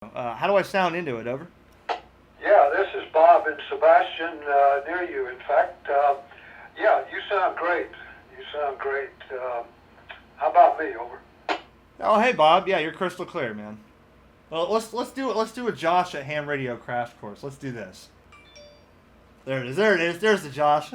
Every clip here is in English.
How do I sound into it? Over. Yeah, this is Bob and Sebastian near you. In fact, yeah, you sound great. You sound great. How about me? Over. Oh, hey Bob. Yeah, you're crystal clear, man. Well, let's do it. Let's do a Josh at Ham Radio Crash Course. Let's do this. There it is. There it is. There's the Josh.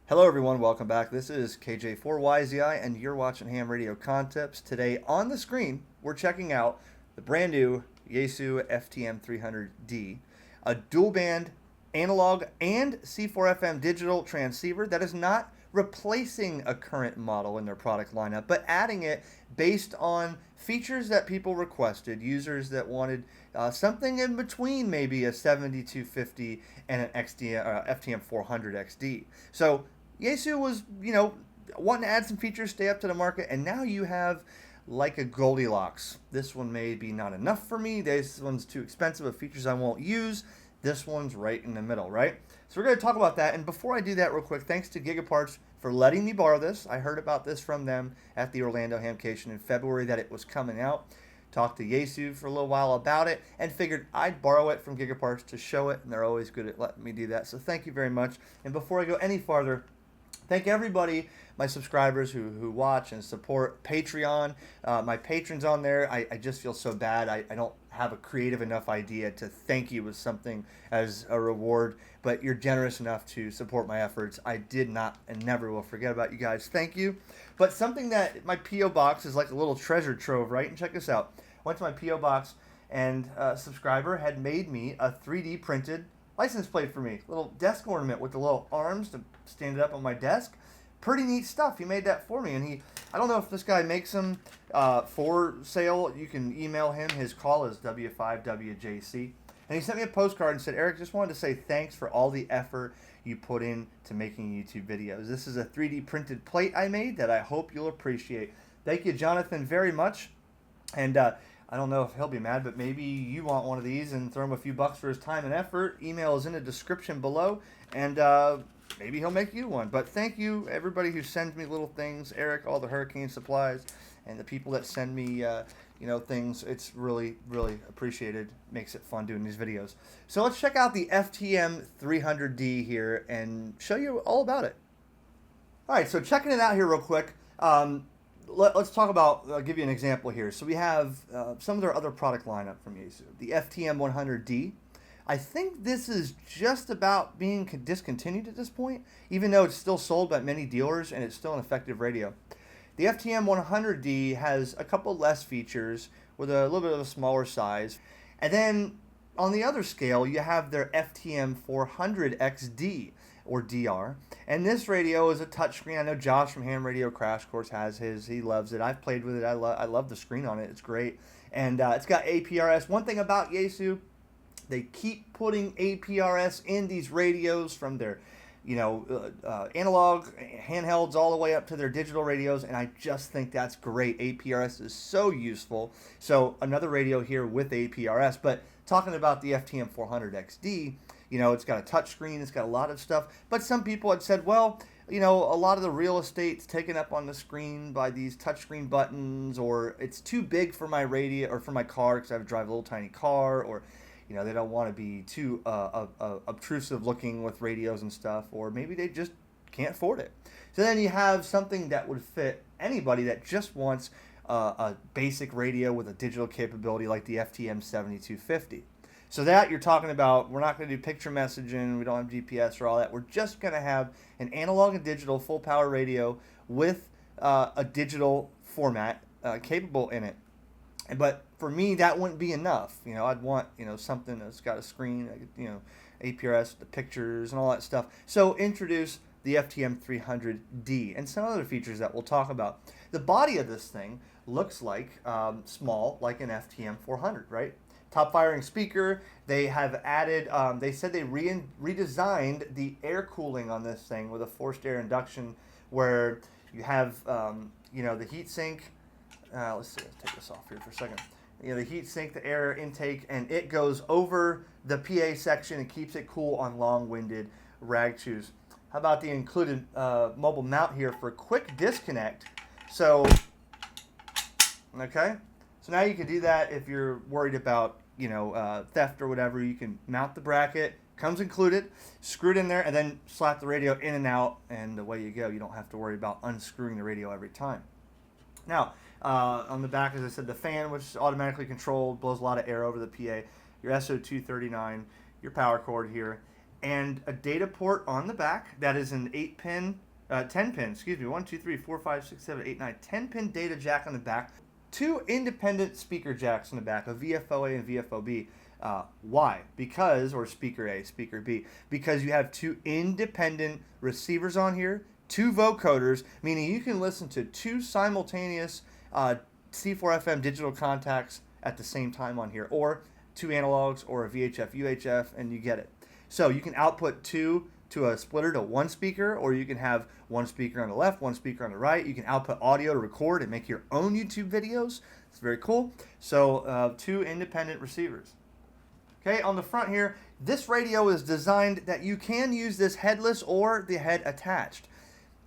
Hello, everyone. Welcome back. This is KJ4YZI, and you're watching Ham Radio Concepts. Today on the screen, we're checking out the brand new Yaesu FTM-300D, a dual band analog and C4FM digital transceiver that is not replacing a current model in their product lineup, but adding it based on features that people requested, users that wanted something in between maybe a 7250 and an FTM-400 XD. So Yaesu was, wanting to add some features, stay up to the market, and now you have like a Goldilocks. This one may be not enough for me. This one's too expensive of features I won't use. This one's right in the middle, right? So we're going to talk about that. And before I do that real quick, thanks to GigaParts for letting me borrow this. I heard about this from them at the Orlando Hamcation in February that it was coming out. Talked to Yaesu for a little while about it and figured I'd borrow it from GigaParts to show it, and they're always good at letting me do that. So thank you very much. And before I go any farther, thank everybody, my subscribers who watch and support Patreon. My patrons on there, I just feel so bad. I don't have a creative enough idea to thank you with something as a reward, but you're generous enough to support my efforts. I did not and never will forget about you guys. Thank you. But something that my P.O. box is like a little treasure trove, right? And check this out. Went to my P.O. box, and a subscriber had made me a 3D printed license plate for me. Little desk ornament with the little arms to stand it up on my desk. Pretty neat stuff. He made that for me, and I don't know if this guy makes them for sale. You can email him. His call is W5WJC. And he sent me a postcard and said, Eric, just wanted to say thanks for all the effort you put in to making YouTube videos. This is a 3D printed plate I made that I hope you'll appreciate. Thank you, Jonathan, very much. And I don't know if he'll be mad, but maybe you want one of these and throw him a few bucks for his time and effort. Email is in the description below, and maybe he'll make you one. But thank you, everybody who sends me little things. Eric, all the hurricane supplies, and the people that send me, things. It's really, really appreciated. Makes it fun doing these videos. So let's check out the FTM-300D here and show you all about it. All right, so checking it out here real quick. Let's talk about, I'll give you an example here. So we have some of their other product lineup from Yaesu. The FTM-100D. I think this is just about being discontinued at this point, even though it's still sold by many dealers and it's still an effective radio. The FTM-100D has a couple less features with a little bit of a smaller size. And then on the other scale, you have their FTM-400 XD, or DR. And this radio is a touchscreen. I know Josh from Ham Radio Crash Course has his. He loves it. I've played with it. I love the screen on it. It's great. And it's got APRS. One thing about Yaesu, they keep putting APRS in these radios from their analog handhelds all the way up to their digital radios, and I just think that's great. APRS is so useful. So another radio here with APRS, but talking about the FTM-400 XD, it's got a touchscreen, it's got a lot of stuff, but some people had said, well, a lot of the real estate's taken up on the screen by these touchscreen buttons, or it's too big for my radio or for my car because I drive a little tiny car, or they don't want to be too obtrusive looking with radios and stuff, or maybe they just can't afford it. So then you have something that would fit anybody that just wants a basic radio with a digital capability like the FTM-7250. So that you're talking about, we're not going to do picture messaging, we don't have GPS or all that. We're just going to have an analog and digital full power radio with a digital format capable in it. But for me, that wouldn't be enough. I'd want, something that's got a screen, APRS, the pictures and all that stuff. So introduce the FTM-300D and some other features that we'll talk about. The body of this thing looks like small, like an FTM-400, right? Top firing speaker. They have added, they said they redesigned the air cooling on this thing with a forced air induction where you have, the heat sink. Let's see, let's take this off here for a second. the heat sink, the air intake, and it goes over the PA section and keeps it cool on long-winded rag chews. How about the included mobile mount here for quick disconnect? So, okay, so now you can do that if you're worried about theft or whatever. You can mount the bracket, comes included, screw it in there, and then slap the radio in and out, and away you go. You don't have to worry about unscrewing the radio every time. Now, on the back, as I said, the fan, which is automatically controlled, blows a lot of air over the PA, your SO239, your power cord here, and a data port on the back that is an 10 pin, 1, 2, 3, 4, 5, 6, 7, 8, 9, 10 pin data jack on the back, 2 independent speaker jacks on the back, a VFO-A and VFO-B. Why? Because, or speaker A, speaker B, because you have 2 independent receivers on here, 2 vocoders, meaning you can listen to 2 simultaneous C4FM digital contacts at the same time on here, or 2 analogs, or a VHF, UHF, and you get it. So you can output 2 to a splitter to 1 speaker, or you can have 1 speaker on the left, 1 speaker on the right. You can output audio to record and make your own YouTube videos. It's very cool. So 2 independent receivers. Okay, on the front here, this radio is designed that you can use this headless or the head attached.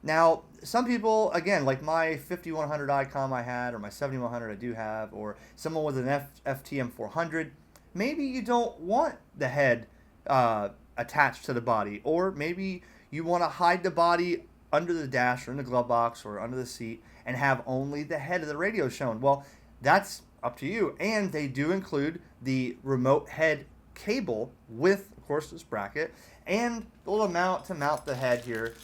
Now, some people, again, like my 5100 ICOM I had, or my 7100 I do have, or someone with an FTM-400, maybe you don't want the head attached to the body, or maybe you want to hide the body under the dash or in the glove box or under the seat and have only the head of the radio shown. Well, that's up to you, and they do include the remote head cable with, of course, this bracket and the little mount to mount the head here,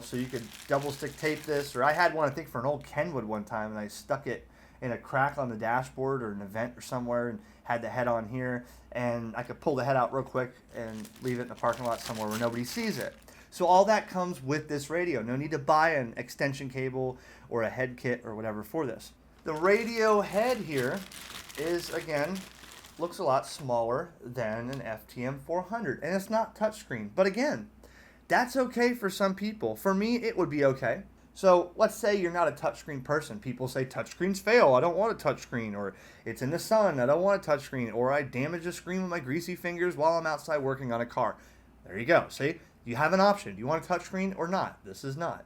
so you could double stick tape this, or I had one I think for an old Kenwood one time, and I stuck it in a crack on the dashboard or an event or somewhere and had the head on here, and I could pull the head out real quick and leave it in the parking lot somewhere where nobody sees it. So all that comes with this radio. No need to buy an extension cable or a head kit or whatever for this. The radio head here is, again, looks a lot smaller than an FTM-400, and it's not touchscreen. But again, that's okay for some people. For me, it would be okay. So let's say you're not a touchscreen person. People say touchscreens fail. I don't want a touchscreen, or it's in the sun. I don't want a touchscreen, or I damage a screen with my greasy fingers while I'm outside working on a car. There you go. See, you have an option. Do you want a touchscreen or not? This is not.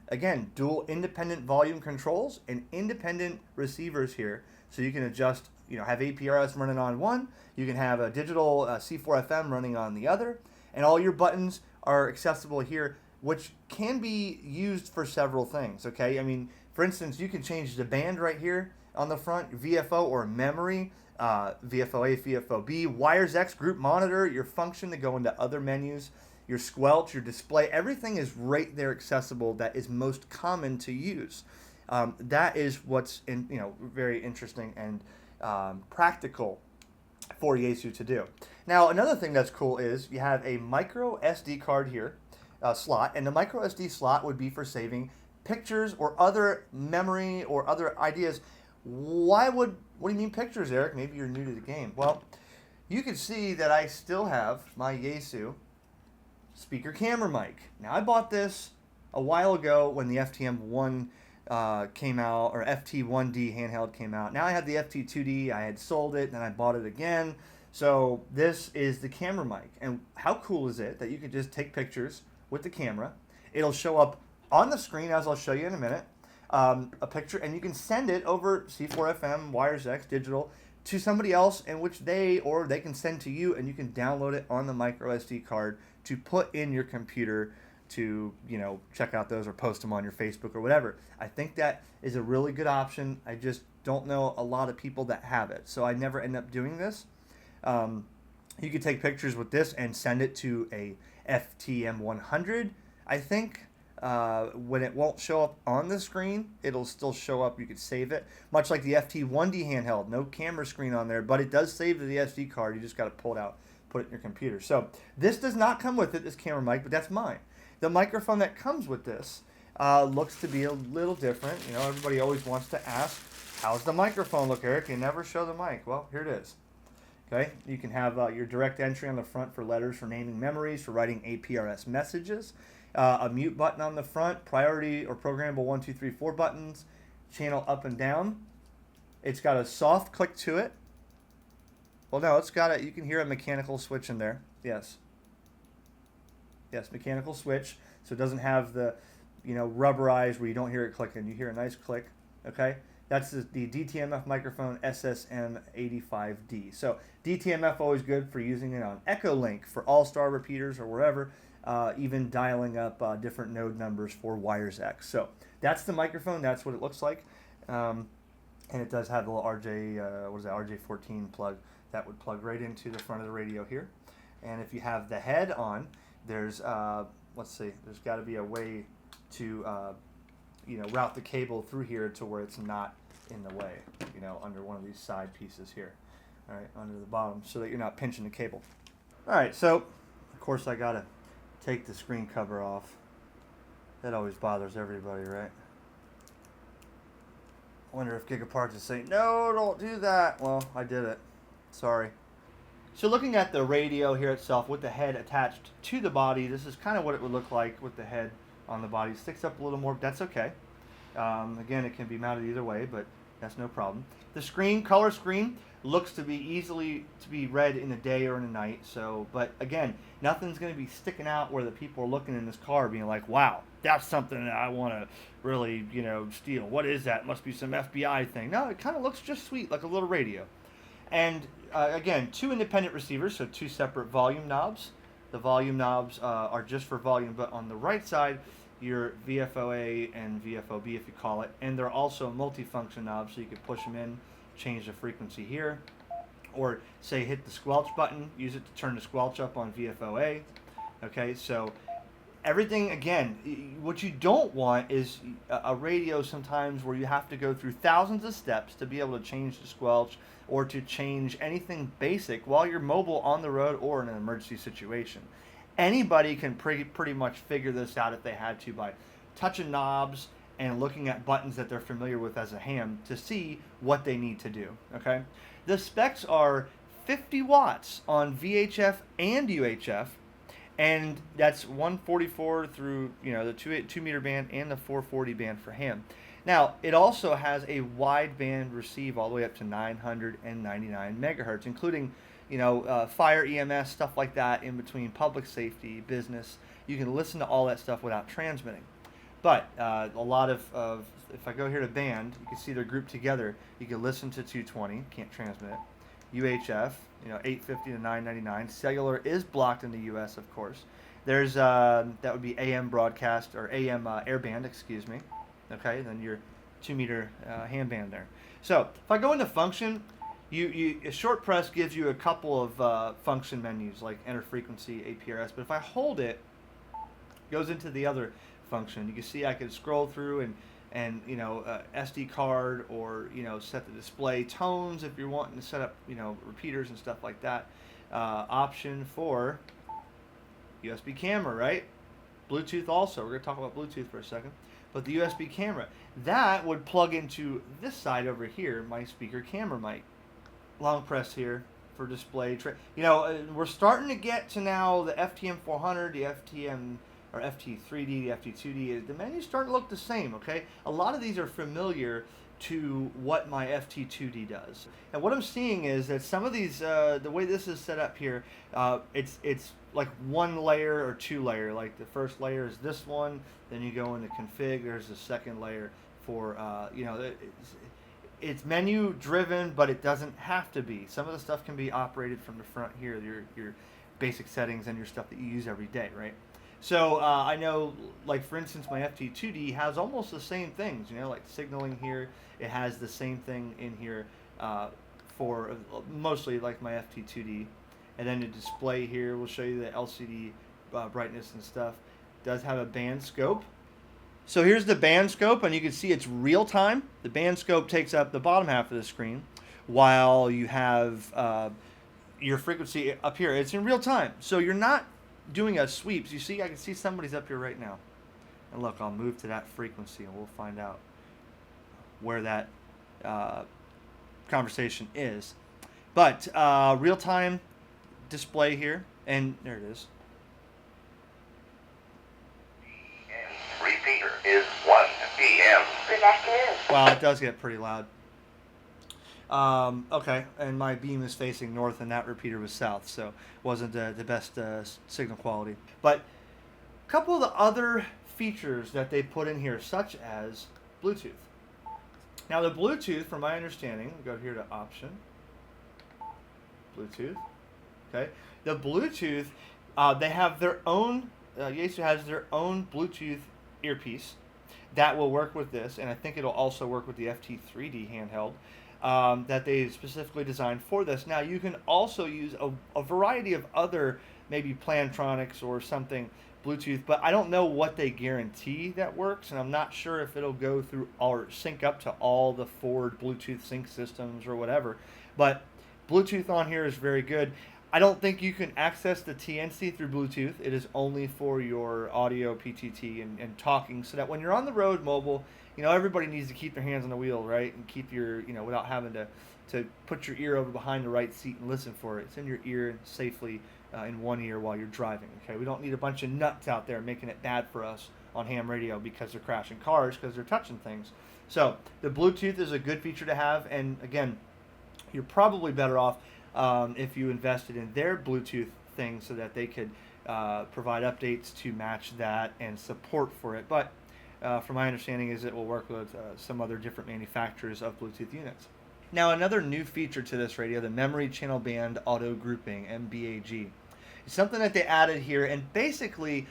Again, dual independent volume controls and independent receivers here, so you can adjust. Have APRS running on one. You can have a digital C4FM running on the other, and all your buttons are accessible here, which can be used for several things, okay? I mean, for instance, you can change the band right here on the front, VFO or memory, VFO-A, VFO-B, wires X, group monitor, your function to go into other menus, your squelch, your display, everything is right there accessible that is most common to use. That is what's very interesting and practical for Yaesu to do. Now, another thing that's cool is you have a micro SD card here, slot, and the micro SD slot would be for saving pictures or other memory or other ideas. What do you mean pictures, Eric? Maybe you're new to the game. Well, you can see that I still have my Yaesu speaker camera mic. Now, I bought this a while ago when the FTM-1 came out, or FT-1D handheld came out. Now I have the FT-2D. I had sold it, and then I bought it again. So this is the camera mic. And how cool is it that you could just take pictures with the camera? It'll show up on the screen, as I'll show you in a minute, a picture, and you can send it over C4FM, Wires X, digital, to somebody else, in which they can send to you, and you can download it on the micro SD card to put in your computer to check out those or post them on your Facebook or whatever. I think that is a really good option. I just don't know a lot of people that have it, so I never end up doing this. You could take pictures with this and send it to a FTM-100. I think when it won't show up on the screen, it'll still show up. You could save it, much like the FT-1D handheld. No camera screen on there, but it does save to the SD card. You just got to pull it out, put it in your computer. So this does not come with it, this camera mic, but that's mine. The microphone that comes with this looks to be a little different. Everybody always wants to ask, how's the microphone look, Eric? You never show the mic. Well, here it is. Okay, you can have your direct entry on the front for letters, for naming memories, for writing APRS messages, a mute button on the front, priority or programmable 1, 2, 3, 4 buttons, channel up and down, It's got a soft click to it. Well, no, it's got a, you can hear a mechanical switch in there. Yes. Yes, mechanical switch. So it doesn't have the, rubberized where you don't hear it clicking. You hear a nice click. Okay. That's the DTMF microphone SSM85D. So DTMF always good for using it on Echolink for all-star repeaters or wherever, even dialing up different node numbers for wires X. So that's the microphone. That's what it looks like. And it does have the little RJ14 plug that would plug right into the front of the radio here. And if you have the head on, there's, let's see, there's got to be a way to, route the cable through here to where it's not in the way, under one of these side pieces here. All right, under the bottom, so that you're not pinching the cable. All right, so, of course, I got to take the screen cover off. That always bothers everybody, right? I wonder if GigaParts is saying, no, don't do that. Well, I did it. Sorry. So looking at the radio here itself with the head attached to the body, this is kind of what it would look like with the head on the body. It sticks up a little more, but that's okay. Again, it can be mounted either way, but that's no problem. The screen, color screen, looks to be easily to be read in the day or in the night. So, but again, nothing's going to be sticking out where the people are looking in this car being like, wow, that's something that I want to really, steal. What is that? Must be some FBI thing. No, it kind of looks just sweet, like a little radio. And again, 2 independent receivers, so 2 separate volume knobs. The volume knobs are just for volume, but on the right side, your VFOA and VFOB, if you call it. And they're also multifunction knobs, so you can push them in, change the frequency here, or say hit the squelch button, use it to turn the squelch up on VFOA. Okay, so everything, again, what you don't want is a radio sometimes where you have to go through thousands of steps to be able to change the squelch or to change anything basic while you're mobile on the road or in an emergency situation. Anybody can pretty much figure this out if they had to by touching knobs and looking at buttons that they're familiar with as a ham to see what they need to do, okay? The specs are 50 watts on VHF and UHF, and that's 144 through, the 2 meter band and the 440 band for ham. Now, it also has a wideband receive all the way up to 999 megahertz, including fire, EMS, stuff like that in between public safety, business. You can listen to all that stuff without transmitting. But a lot of if I go here to band, you can see they're grouped together. You can listen to 220, can't transmit it. UHF, 850 to 999. Cellular is blocked in the U.S., of course. There's that would be AM broadcast or AM airband, excuse me. Okay, then your 2 meter ham band there. So if I go into function, a short press gives you a couple of function menus like enter frequency, APRS. But if I hold it, it goes into the other function. You can see I could scroll through and SD card or set the display tones if you're wanting to set up repeaters and stuff like that. Option for USB camera, right? Bluetooth also. We're going to talk about Bluetooth for a second. But the USB camera, that would plug into this side over here, my speaker camera mic. Long press here for display. We're starting to get to now the FTM-400, the FTM or FT-3D, the FT-2D. The menu's starting to look the same. Okay, a lot of these are familiar to what my FT-2D does. And what I'm seeing is that some of these, the way this is set up here, it's like 1 layer or 2 layer. Like the first layer is this one, then you go into config. There's the second layer for it's menu driven, but it doesn't have to be. Some of the stuff can be operated from the front here, your basic settings and your stuff that you use every day, right? So I know, like for instance, my FT2D has almost the same things, like signaling here. It has the same thing in here for mostly like my FT2D. And then the display here will show you the LCD brightness and stuff. It does have a band scope. So here's the band scope, and you can see it's real time. The band scope takes up the bottom half of the screen, while you have your frequency up here. It's in real time, so you're not doing a sweeps. You see, I can see somebody's up here right now. And look, I'll move to that frequency, and we'll find out where that conversation is. But real time display here, and there it is. Repeater is 1 p.m. Good afternoon. Wow, it does get pretty loud. Okay, and my beam is facing north, and that repeater was south, so wasn't the best signal quality. But a couple of the other features that they put in here, such as Bluetooth. Now the Bluetooth, from my understanding, we go here to option, Bluetooth. Okay, the Bluetooth, they have their own. Yaesu has their own Bluetooth earpiece that will work with this, and I think it'll also work with the FT-300D handheld that they specifically designed for this. Now you can also use a variety of other maybe Plantronics or something Bluetooth, but I don't know what they guarantee that works, and I'm not sure if it'll go through or sync up to all the Ford Bluetooth sync systems or whatever. But Bluetooth on here is very good. I don't think you can access the TNC through Bluetooth. It is only for your audio, PTT, and talking, so that when you're on the road mobile, everybody needs to keep their hands on the wheel, right? And keep your, without having to put your ear over behind the right seat and listen for it. It's in your ear safely in one ear while you're driving, okay? We don't need a bunch of nuts out there making it bad for us on ham radio because they're crashing cars because they're touching things. So the Bluetooth is a good feature to have, and again, you're probably better off if you invested in their Bluetooth thing so that they could provide updates to match that and support for it. But from my understanding is it will work with some other different manufacturers of Bluetooth units. Now another new feature to this radio, the memory channel band auto grouping, MBAG. It's something that they added here, and basically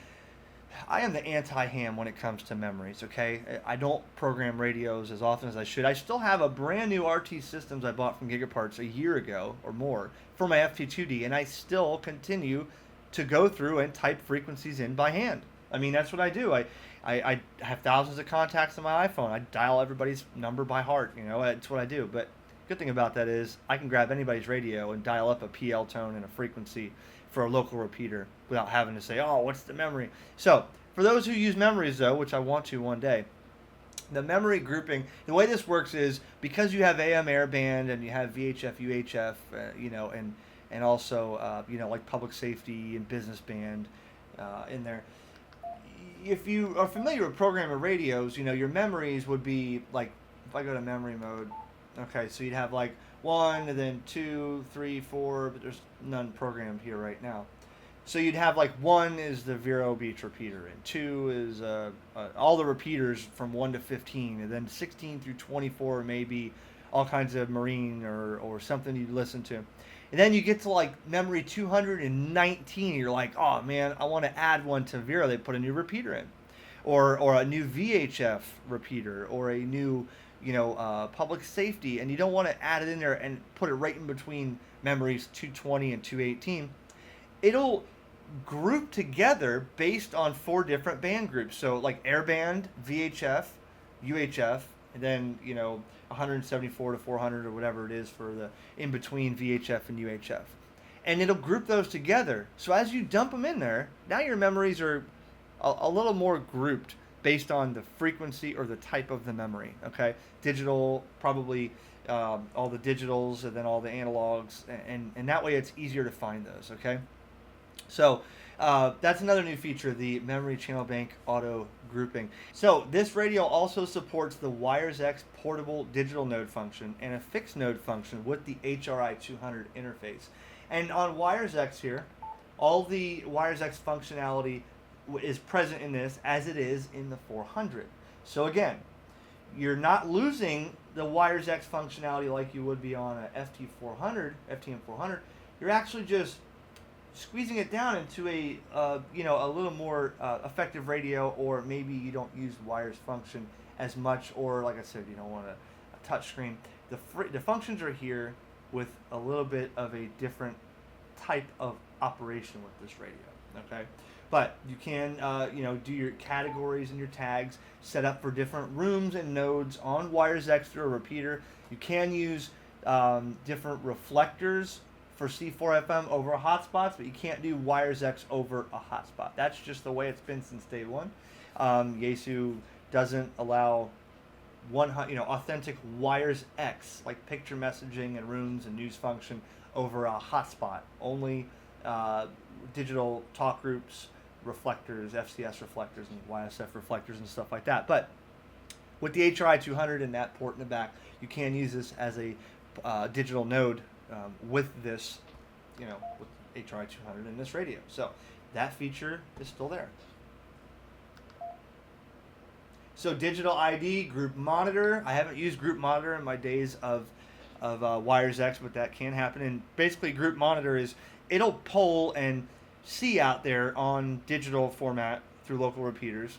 I am the anti-ham when it comes to memories, okay? I don't program radios as often as I should. I still have a brand new RT systems I bought from GigaParts a year ago or more for my FT2D, and I still continue to go through and type frequencies in by hand. I mean, that's what I do. I have thousands of contacts on my iPhone. I dial everybody's number by heart, that's what I do. But good thing about that is I can grab anybody's radio and dial up a PL tone and a frequency for a local repeater without having to say, oh, what's the memory? So for those who use memories, though, which I want to one day, the memory grouping, the way this works is because you have AM airband and you have VHF, UHF, and also, like public safety and business band in there. If you are familiar with programming radios, your memories would be like, if I go to memory mode, okay, so you'd have like 1, and then 2, 3, 4, but there's none programmed here right now. So you'd have like 1 is the Vero Beach repeater, and 2 is all the repeaters from 1 to 15, and then 16 through 24 maybe all kinds of marine or something you'd listen to. And then you get to like memory 219, and you're like, oh man, I want to add one to Vero. They put a new repeater in, or a new VHF repeater, or a new public safety, and you don't want to add it in there and put it right in between memories 220 and 218. It'll group together based on 4 different band groups. So like airband, VHF, UHF, and then 174 to 400 or whatever it is for the in between VHF and UHF. And it'll group those together. So as you dump them in there, now your memories are a little more grouped based on the frequency or the type of the memory, okay? Digital, probably all the digitals and then all the analogs, and that way it's easier to find those, okay? So that's another new feature, the memory channel bank auto grouping. So this radio also supports the WiresX portable digital node function and a fixed node function with the HRI-200 interface. And on WiresX here, all the WiresX functionality is present in this as it is in the 400. So again, you're not losing the WiresX functionality like you would be on a FTM-400. You're actually just squeezing it down into a little more effective radio, or maybe you don't use wires function as much, or like I said, you don't want a touch screen. The functions are here with a little bit of a different type of operation with this radio, okay? But you can, do your categories and your tags, set up for different rooms and nodes on WiresX through a repeater. You can use different reflectors for C4FM over hotspots, but you can't do WiresX over a hotspot. That's just the way it's been since day one. Yaesu doesn't allow authentic WiresX, like picture messaging and rooms and news function over a hotspot. Only digital talk groups, reflectors, FCS reflectors, and YSF reflectors and stuff like that. But with the HRI 200 and that port in the back, you can use this as a digital node with this, with HRI-200 and this radio. So that feature is still there. So digital ID, group monitor. I haven't used group monitor in my days of Wires X, but that can happen. And basically, group monitor is it'll poll and see out there on digital format through local repeaters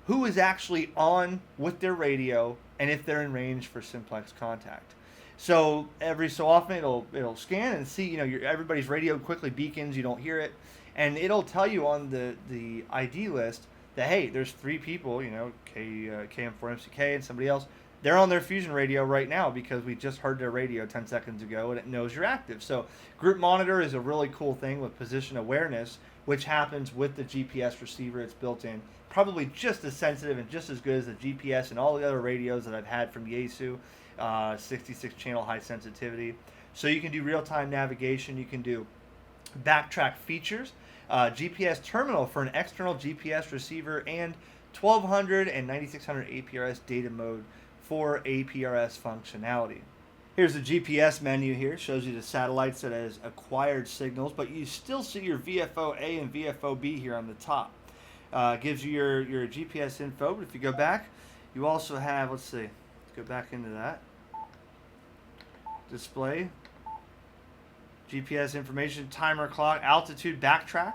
who is actually on with their radio and if they're in range for simplex contact. So every so often it'll scan and see everybody's radio quickly beacons, you don't hear it, and it'll tell you on the ID list that hey, there's 3 people, KM4MCK and somebody else. They're on their Fusion radio right now because we just heard their radio 10 seconds ago and it knows you're active. So group monitor is a really cool thing with position awareness, which happens with the GPS receiver it's built in. Probably just as sensitive and just as good as the GPS and all the other radios that I've had from Yaesu, 66 channel high sensitivity. So you can do real-time navigation, you can do backtrack features, GPS terminal for an external GPS receiver, and 1200 and 9600 APRS data mode for APRS functionality. Here's the GPS menu here. Shows you the satellites that has acquired signals, but you still see your VFO-A and VFO-B here on the top. Gives you your GPS info, but if you go back, you also have, let's go back into that. Display, GPS information, timer, clock, altitude, backtrack.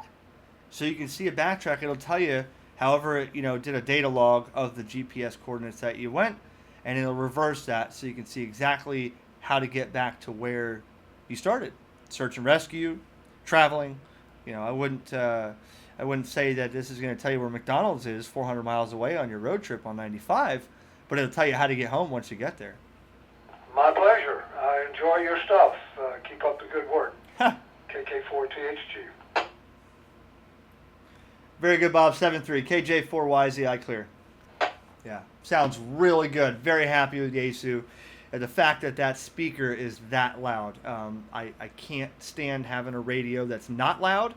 So you can see a backtrack. It'll tell you, however, it did a data log of the GPS coordinates that you went, and it'll reverse that so you can see exactly how to get back to where you started. Search and rescue, traveling. I wouldn't say that this is going to tell you where McDonald's is 400 miles away on your road trip on 95, but it'll tell you how to get home once you get there. My pleasure. I enjoy your stuff. Keep up the good work. KK4THG. Very good, Bob. 7-3. KJ4YZI clear. Yeah, sounds really good. Very happy with Yaesu. And the fact that speaker is that loud. I can't stand having a radio that's not loud.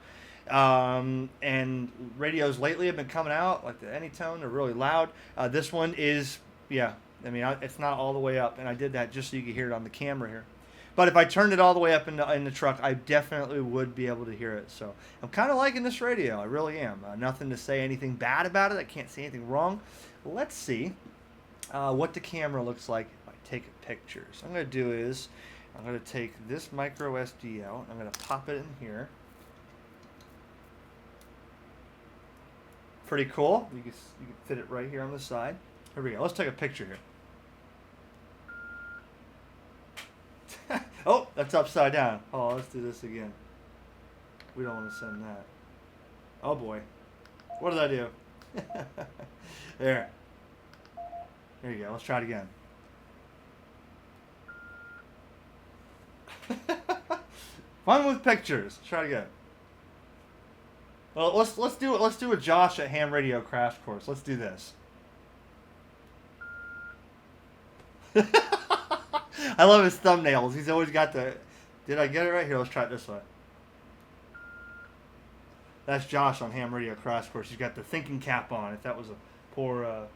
And radios lately have been coming out, like the Anytone, they're really loud. This one is, it's not all the way up, and I did that just so you could hear it on the camera here. But if I turned it all the way up in the truck, I definitely would be able to hear it. So I'm kind of liking this radio. I really am. Nothing to say anything bad about it. I can't say anything wrong. Let's see what the camera looks like if I take a picture. So I'm going to do is I'm going to take this micro SD out. I'm going to pop it in here. Pretty cool. You can fit it right here on the side. Here we go. Let's take a picture here. Oh, that's upside down. Oh, let's do this again. We don't want to send that. Oh boy. What did I do? There. There you go. Let's try it again. Fun with pictures. Let's try it again. Well, let's do it. Let's do a Josh at Ham Radio Crash Course. Let's do this. I love his thumbnails. He's always got the. Did I get it right here? Let's try it this way. That's Josh on Ham Radio Crash Course. He's got the thinking cap on. If that was a poor.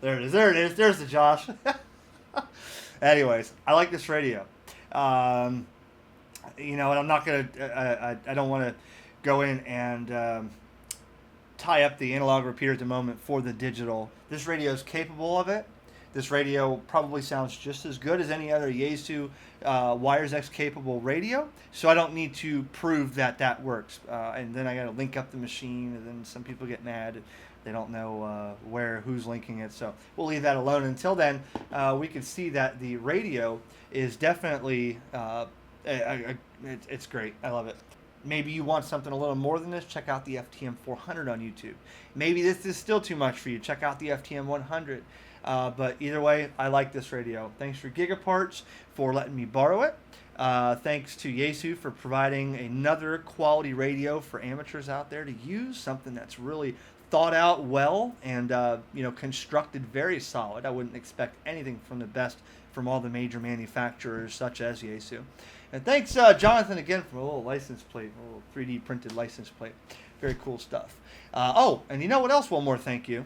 There it is. There it is. There's the Josh. Anyways, I like this radio. And I'm not gonna. I don't want to go in and tie up the analog repeater at the moment for the digital. This radio is capable of it. This radio probably sounds just as good as any other Yaesu Wires X capable radio, so I don't need to prove that works. And then I got to link up the machine, and then some people get mad. They don't know who's linking it, so we'll leave that alone. Until then, we can see that the radio is definitely it's great. I love it. Maybe you want something a little more than this, check out the FTM-400 on YouTube. Maybe this is still too much for you, check out the FTM-100. But either way, I like this radio. Thanks for GigaParts for letting me borrow it. Thanks to Yaesu for providing another quality radio for amateurs out there to use, something that's really thought out well and constructed very solid. I wouldn't expect anything from the best from all the major manufacturers such as Yaesu. And thanks, Jonathan, again, for a little license plate, a little 3D printed license plate. Very cool stuff. And you know what else? One more thank you.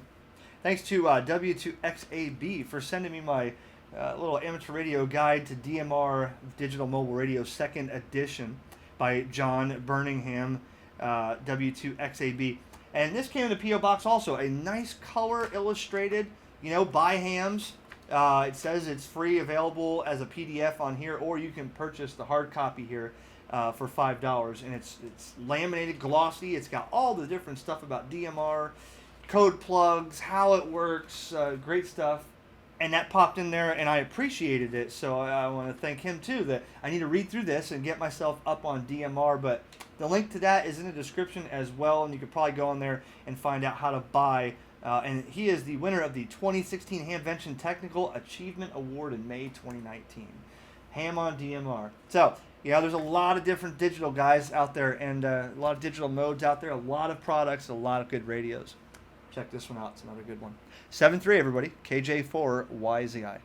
Thanks to W2XAB for sending me my little amateur radio guide to DMR digital mobile radio, second edition, by John Birmingham, W2XAB. And this came in the P.O. box also. A nice color illustrated, by hams. It says it's free, available as a PDF on here, or you can purchase the hard copy here for $5. And it's laminated, glossy. It's got all the different stuff about DMR, code plugs, how it works, great stuff. And that popped in there, and I appreciated it. So I want to thank him too. That I need to read through this and get myself up on DMR. But the link to that is in the description as well, and you could probably go on there and find out how to buy. And he is the winner of the 2016 Hamvention Technical Achievement Award in May 2019. Ham on DMR. So there's a lot of different digital guys out there, and a lot of digital modes out there. A lot of products, a lot of good radios. Check this one out. It's another good one. 7-3, everybody. KJ4YZI.